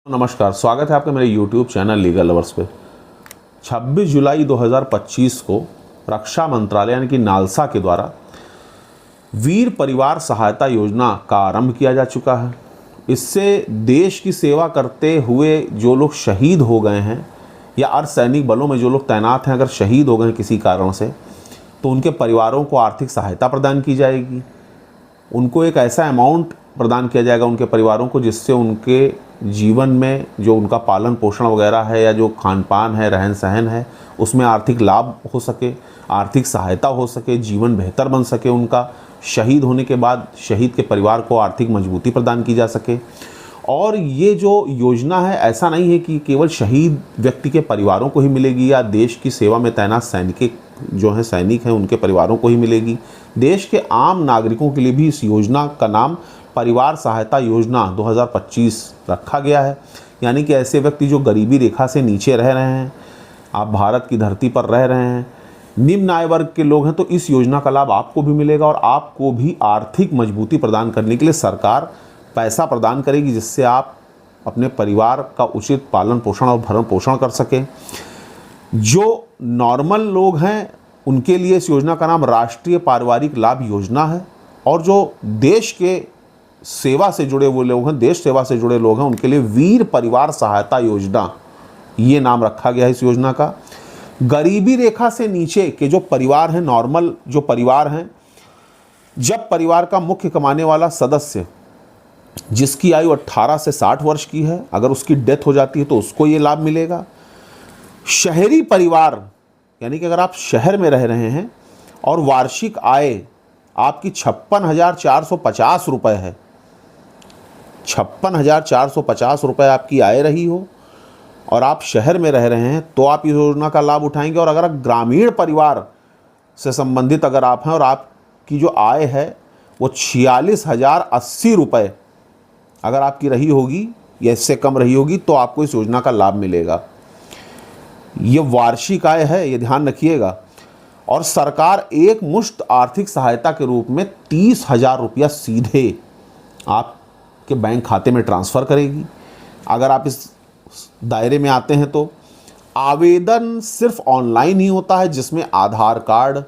नमस्कार, स्वागत है आपका मेरे YouTube चैनल लीगल लवर्स पे। 26 जुलाई 2025 को रक्षा मंत्रालय यानी कि नालसा के द्वारा वीर परिवार सहायता योजना का आरंभ किया जा चुका है। इससे देश की सेवा करते हुए जो लोग शहीद हो गए हैं या अर्धसैनिक बलों में जो लोग तैनात हैं, अगर शहीद हो गए हैं किसी कारण से, तो उनके परिवारों को आर्थिक सहायता प्रदान की जाएगी। उनको एक ऐसा अमाउंट प्रदान किया जाएगा उनके परिवारों को, जिससे उनके जीवन में जो उनका पालन पोषण वगैरह है या जो खान पान है, रहन सहन है, उसमें आर्थिक लाभ हो सके, आर्थिक सहायता हो सके, जीवन बेहतर बन सके उनका। शहीद होने के बाद शहीद के परिवार को आर्थिक मजबूती प्रदान की जा सके। और ये जो योजना है, ऐसा नहीं है कि केवल शहीद व्यक्ति के परिवारों को ही मिलेगी या देश की सेवा में तैनात सैनिक हैं उनके परिवारों को ही मिलेगी। देश के आम नागरिकों के लिए भी इस योजना का नाम परिवार सहायता योजना 2025 रखा गया है। यानी कि ऐसे व्यक्ति जो गरीबी रेखा से नीचे रह रहे हैं, आप भारत की धरती पर रह रहे हैं, निम्न आय वर्ग के लोग हैं, तो इस योजना का लाभ आपको भी मिलेगा और आपको भी आर्थिक मजबूती प्रदान करने के लिए सरकार पैसा प्रदान करेगी, जिससे आप अपने परिवार का उचित पालन पोषण और भरण पोषण कर सकें। जो नॉर्मल लोग हैं उनके लिए इस योजना का नाम राष्ट्रीय पारिवारिक लाभ योजना है, और जो देश के सेवा से जुड़े हुए लोग हैं, देश सेवा से जुड़े लोग हैं, उनके लिए वीर परिवार सहायता योजना ये नाम रखा गया है इस योजना का। गरीबी रेखा से नीचे के जो परिवार हैं, नॉर्मल जो परिवार हैं, जब परिवार का मुख्य कमाने वाला सदस्य जिसकी आयु 18 से 60 वर्ष की है, अगर उसकी डेथ हो जाती है तो उसको ये लाभ मिलेगा। शहरी परिवार यानी कि अगर आप शहर में रह रहे हैं और वार्षिक आय आपकी 56,450 रुपये है, 56,450 रुपये आपकी आय रही हो और आप शहर में रह रहे हैं, तो आप इस योजना का लाभ उठाएंगे। और अगर ग्रामीण परिवार से संबंधित अगर आप हैं और आपकी जो आय है वो 46,080 रुपये अगर आपकी रही होगी या इससे कम रही होगी, तो आपको इस योजना का लाभ मिलेगा। ये वार्षिक आय है, ये ध्यान रखिएगा। और सरकार एक मुश्त आर्थिक सहायता के रूप में 30,000 रुपया सीधे आपके बैंक खाते में ट्रांसफ़र करेगी। अगर आप इस दायरे में आते हैं तो आवेदन सिर्फ ऑनलाइन ही होता है, जिसमें आधार कार्ड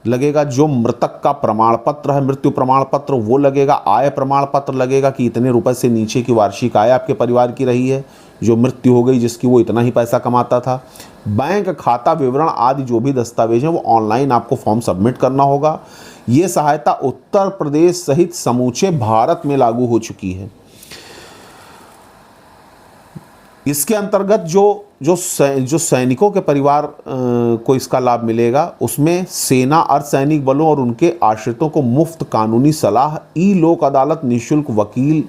लगेगा, जो मृतक का प्रमाण पत्र है, मृत्यु प्रमाण पत्र वो लगेगा, आय प्रमाण पत्र लगेगा कि इतने रुपए से नीचे की वार्षिक आय आपके परिवार की रही है, जो मृत्यु हो गई जिसकी वो इतना ही पैसा कमाता था। बैंक खाता विवरण आदि जो भी दस्तावेज हैं वो ऑनलाइन आपको फॉर्म सबमिट करना होगा। ये सहायता उत्तर प्रदेश सहित समूचे भारत में लागू हो चुकी है। इसके अंतर्गत जो सैनिकों के परिवार को इसका लाभ मिलेगा, उसमें सेना, अर्धसैनिक बलों और उनके आश्रितों को मुफ्त कानूनी सलाह, ई लोक अदालत, निःशुल्क वकील,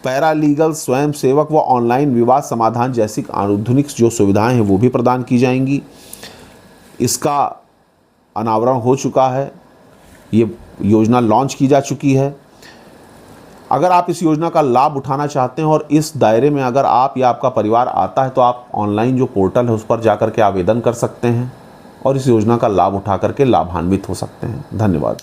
पैरालीगल, स्वयं सेवक व ऑनलाइन विवाद समाधान जैसी आधुनिक जो सुविधाएं हैं वो भी प्रदान की जाएंगी। इसका अनावरण हो चुका है, ये योजना लॉन्च की जा चुकी है। अगर आप इस योजना का लाभ उठाना चाहते हैं और इस दायरे में अगर आप या आपका परिवार आता है, तो आप ऑनलाइन जो पोर्टल है उस पर जाकर के आवेदन कर सकते हैं और इस योजना का लाभ उठा करके लाभान्वित हो सकते हैं। धन्यवाद।